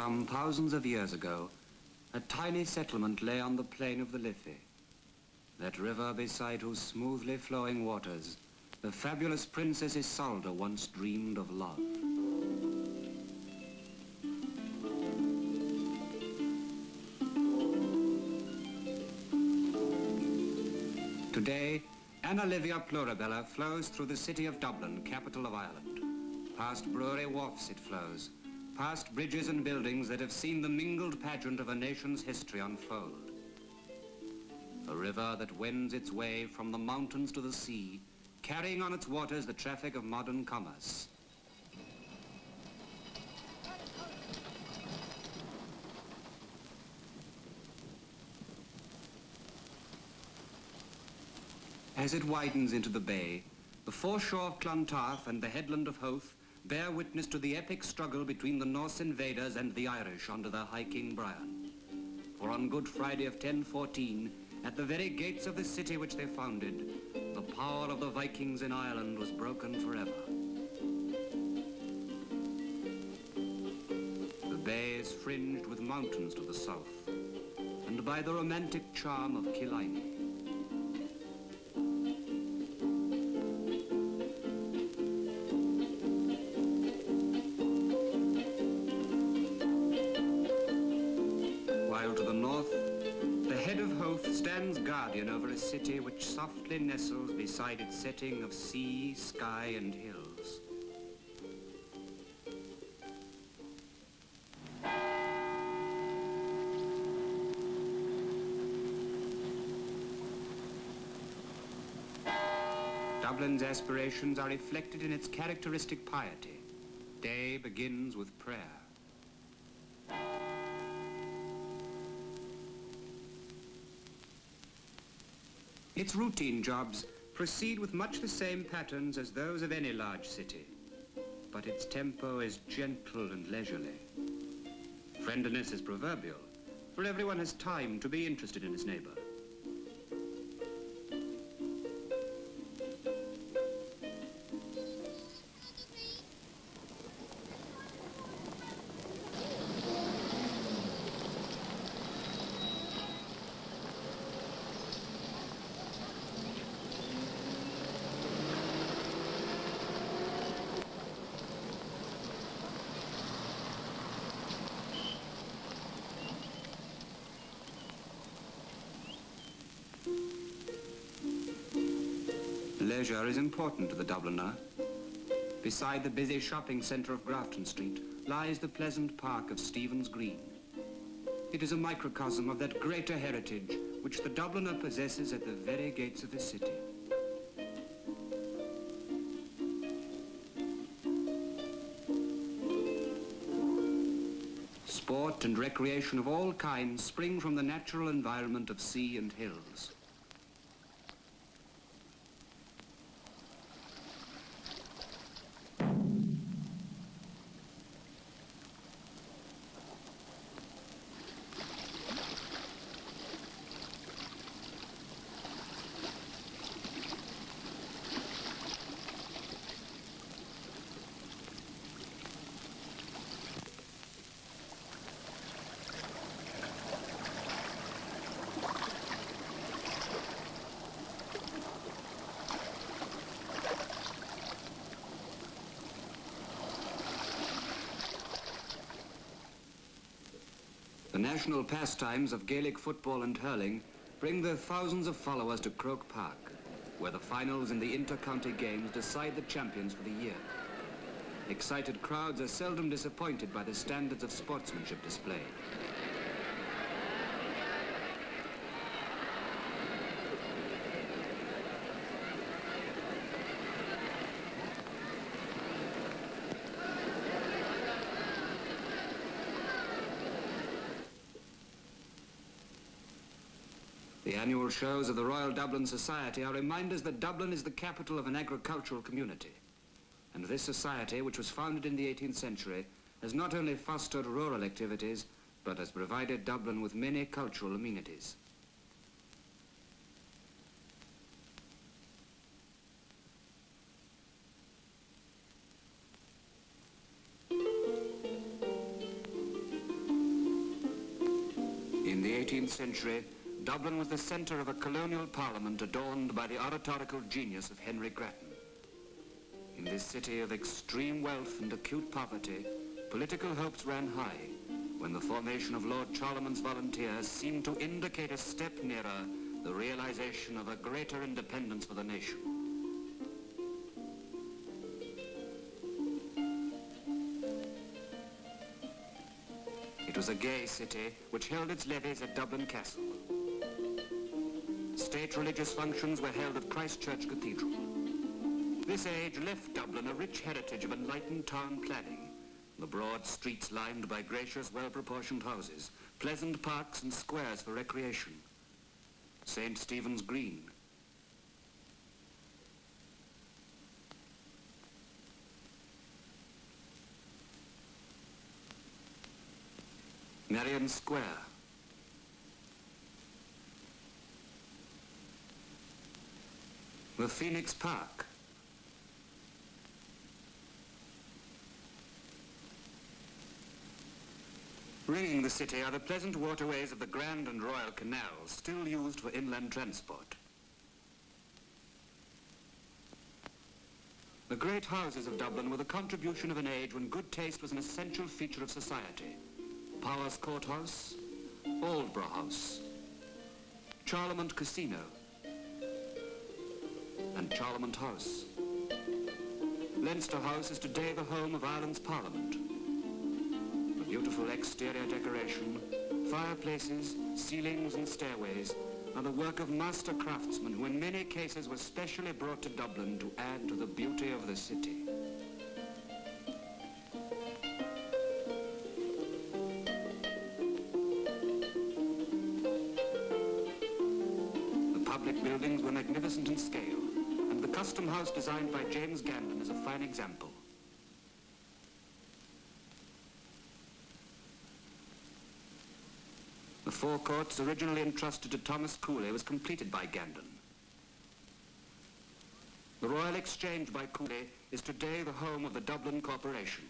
Some thousands of years ago, a tiny settlement lay on the plain of the Liffey, that river beside whose smoothly flowing waters the fabulous Princess Isolde once dreamed of love. Today, Anna Livia Plurabella flows through the city of Dublin, capital of Ireland. Past brewery wharfs it flows, past bridges and buildings that have seen the mingled pageant of a nation's history unfold. A river that wends its way from the mountains to the sea, carrying on its waters the traffic of modern commerce. As it widens into the bay, the foreshore of Clontarf and the headland of Howth bear witness to the epic struggle between the Norse invaders and the Irish under their High King Brian. For on Good Friday of 1014, at the very gates of the city which they founded, the power of the Vikings in Ireland was broken forever. The bay is fringed with mountains to the south, and by the romantic charm of Killiney. While to the north, the head of Howth stands guardian over a city which softly nestles beside its setting of sea, sky, and hills. Dublin's aspirations are reflected in its characteristic piety. Day begins with prayer. Its routine jobs proceed with much the same patterns as those of any large city, but its tempo is gentle and leisurely. Friendliness is proverbial, for everyone has time to be interested in his neighbor. Leisure is important to the Dubliner. Beside the busy shopping centre of Grafton Street lies the pleasant park of Stephen's Green. It is a microcosm of that greater heritage which the Dubliner possesses at the very gates of his city. Sport and recreation of all kinds spring from the natural environment of sea and hills. The national pastimes of Gaelic football and hurling bring their thousands of followers to Croke Park, where the finals in the inter-county games decide the champions for the year. Excited crowds are seldom disappointed by the standards of sportsmanship displayed. The annual shows of the Royal Dublin Society are reminders that Dublin is the capital of an agricultural community. And this society, which was founded in the 18th century, has not only fostered rural activities, but has provided Dublin with many cultural amenities. 18th century, Dublin was the centre of a colonial parliament adorned by the oratorical genius of Henry Grattan. In this city of extreme wealth and acute poverty, political hopes ran high when the formation of Lord Charlemont's volunteers seemed to indicate a step nearer the realization of a greater independence for the nation. It was a gay city which held its levees at Dublin Castle. State religious functions were held at Christ Church Cathedral. This age left Dublin a rich heritage of enlightened town planning. The broad streets lined by gracious, well-proportioned houses, pleasant parks and squares for recreation. St. Stephen's Green. Merrion Square. The Phoenix Park. Ringing the city are the pleasant waterways of the Grand and Royal Canals, still used for inland transport. The great houses of Dublin were the contribution of an age when good taste was an essential feature of society. Powers Courthouse, Aldborough House, Charlemont Casino, and Charlemont House. Leinster House is today the home of Ireland's Parliament. The beautiful exterior decoration, fireplaces, ceilings and stairways are the work of master craftsmen who in many cases were specially brought to Dublin to add to the beauty of the city. The public buildings were magnificent in scale, and the custom house designed by James Gandon is a fine example. The forecourts originally entrusted to Thomas Cooley was completed by Gandon. The Royal Exchange by Cooley is today the home of the Dublin Corporation.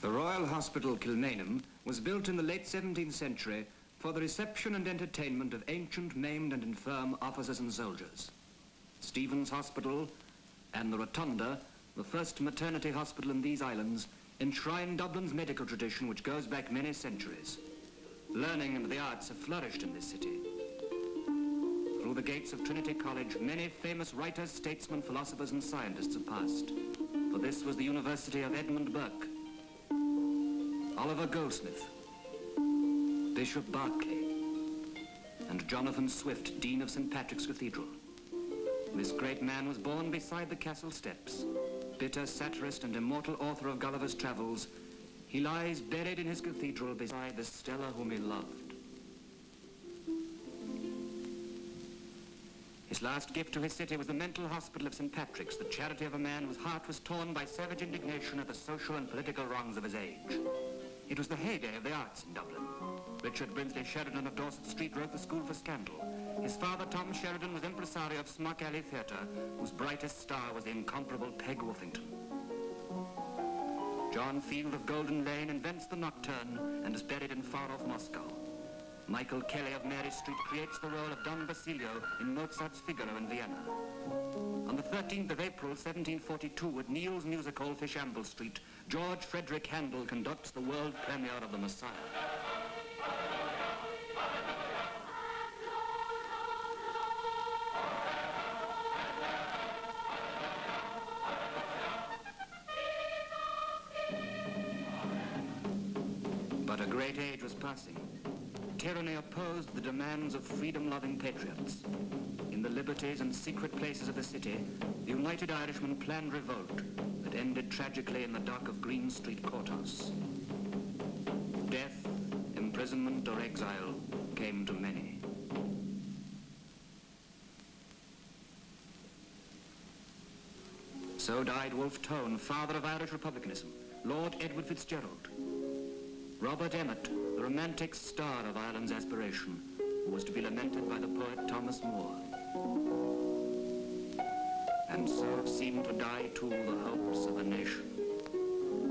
The Royal Hospital Kilmainham was built in the late 17th century for the reception and entertainment of ancient, maimed and infirm officers and soldiers. Stephen's Hospital and the Rotunda, the first maternity hospital in these islands, enshrine Dublin's medical tradition which goes back many centuries. Learning and the arts have flourished in this city. Through the gates of Trinity College, many famous writers, statesmen, philosophers and scientists have passed. For this was the University of Edmund Burke, Oliver Goldsmith, Bishop Berkeley, and Jonathan Swift, Dean of St. Patrick's Cathedral. This great man was born beside the castle steps. Bitter satirist and immortal author of Gulliver's Travels, he lies buried in his cathedral beside the Stella whom he loved. His last gift to his city was the mental hospital of St. Patrick's, the charity of a man whose heart was torn by savage indignation at the social and political wrongs of his age. It was the heyday of the arts in Dublin. Richard Brinsley Sheridan of Dorset Street wrote The School for Scandal. His father, Tom Sheridan, was impresario of Smock Alley Theatre, whose brightest star was the incomparable Peg Woffington. John Field of Golden Lane invents the nocturne and is buried in far-off Moscow. Michael Kelly of Mary Street creates the role of Don Basilio in Mozart's Figaro in Vienna. On the 13th of April, 1742, at Neil's Music Hall, Fishamble Street, George Frederick Handel conducts the world premiere of The Messiah. But a great age was passing. Tyranny opposed the demands of freedom-loving patriots. In the liberties and secret places of the city, the United Irishmen planned revolt that ended tragically in the dock of Green Street Courthouse. Death, imprisonment, or exile came to many. So died Wolfe Tone, father of Irish republicanism, Lord Edward Fitzgerald. Robert Emmet, the romantic star of Ireland's aspiration, who was to be lamented by the poet Thomas Moore. And so seemed to die too the hopes of a nation.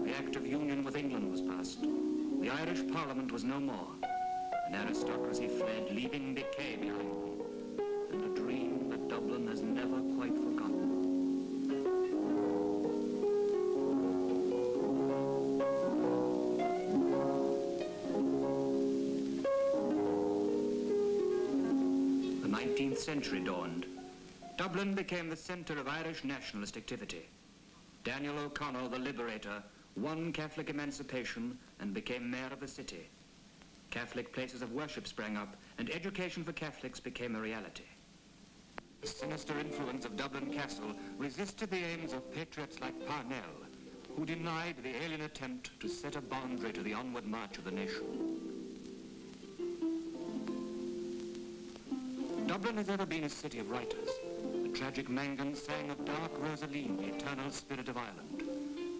The Act of Union with England was passed. The Irish Parliament was no more. An aristocracy fled, leaving decay behind them, and a dream that Dublin has never quite forgotten. The 19th century dawned. Dublin became the centre of Irish nationalist activity. Daniel O'Connell, the liberator, won Catholic emancipation and became mayor of the city. Catholic places of worship sprang up, and education for Catholics became a reality. The sinister influence of Dublin Castle resisted the aims of patriots like Parnell, who denied the alien attempt to set a boundary to the onward march of the nation. Dublin has ever been a city of writers. The tragic Mangan sang of dark Rosaleen, the eternal spirit of Ireland.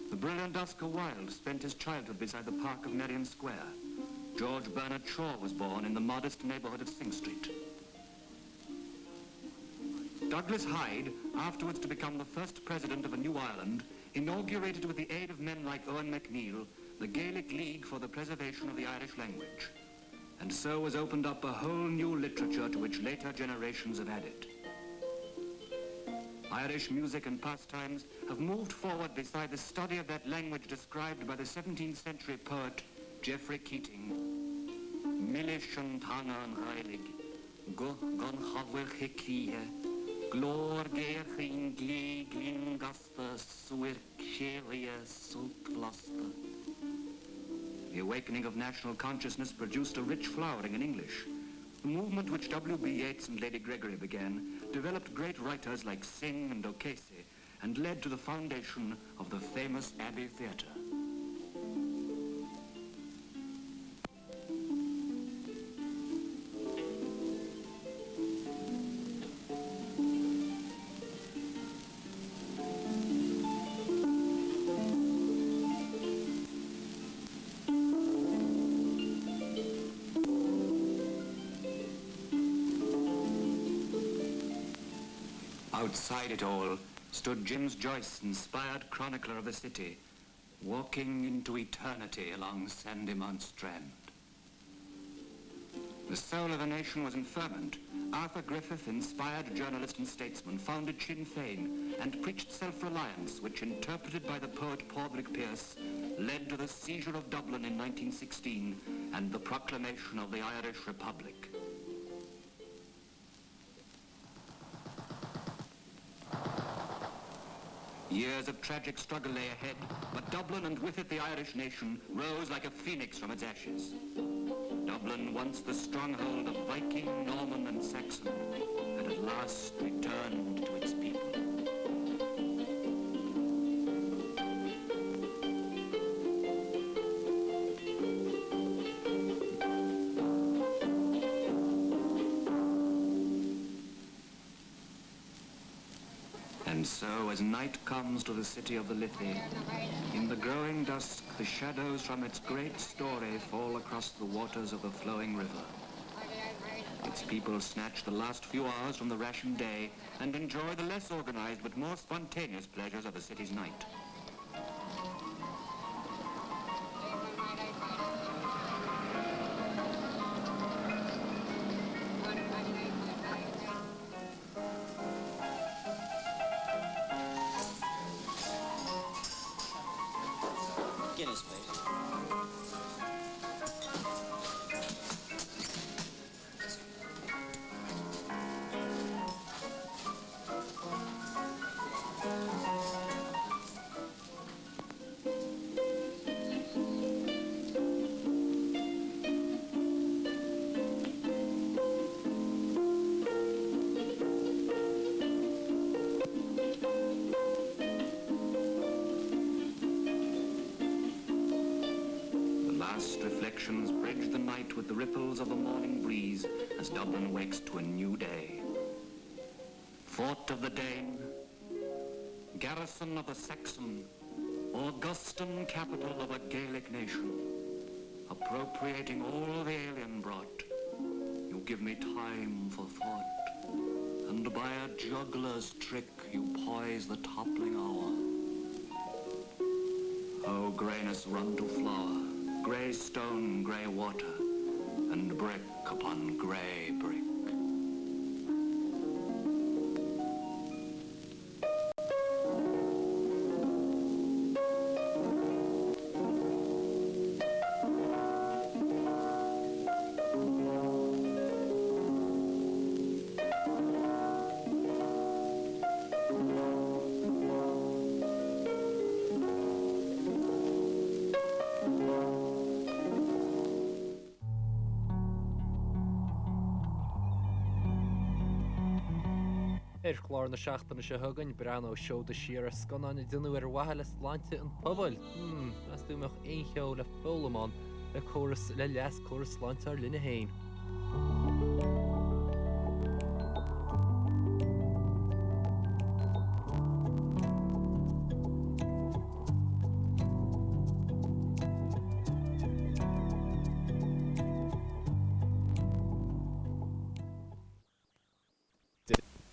The brilliant Oscar Wilde spent his childhood beside the park of Merrion Square. George Bernard Shaw was born in the modest neighborhood of Sing Street. Douglas Hyde, afterwards to become the first president of a new Ireland, inaugurated with the aid of men like Owen MacNeill the Gaelic League for the Preservation of the Irish Language. And so was opened up a whole new literature to which later generations have added. Irish music and pastimes have moved forward beside the study of that language described by the 17th century poet Geoffrey Keating. Milishan tangan reilig, go gon chavwil cheklie, glor geirchin glin gasta suir chelia sult vlasta. The awakening of national consciousness produced a rich flowering in English. The movement which W.B. Yeats and Lady Gregory began developed great writers like Synge and O'Casey and led to the foundation of the famous Abbey Theatre. Outside it all stood James Joyce, inspired chronicler of the city, walking into eternity along Sandymount Strand. The soul of the nation was in ferment. Arthur Griffith, inspired journalist and statesman, founded Sinn Féin and preached self-reliance, which, interpreted by the poet Padraig Pearse, led to the seizure of Dublin in 1916 and the proclamation of the Irish Republic. Years of tragic struggle lay ahead, but Dublin and with it the Irish nation rose like a phoenix from its ashes. Dublin, once the stronghold of Viking, Norman and Saxon, had at last returned to its people. And so, as night comes to the city of the Liffey, in the growing dusk, the shadows from its great story fall across the waters of the flowing river. Its people snatch the last few hours from the rationed day and enjoy the less organized but more spontaneous pleasures of the city's night. Guinness, please. Reflections bridge the night with the ripples of the morning breeze as Dublin wakes to a new day. Fort of the Dane, garrison of the Saxon, Augustan capital of a Gaelic nation, appropriating all the alien brought, you give me time for thought, and by a juggler's trick you poise the toppling hour. Oh, grayness run to flower, grey stone, grey water, and brick upon grey brick. Chlár na seachtainna se thugann brean ó seo de siar a scanán i duine ar wathile sláinte an pobal. As dúimeach aon cheol le fólamán le leas córas sláinte ar linne hain.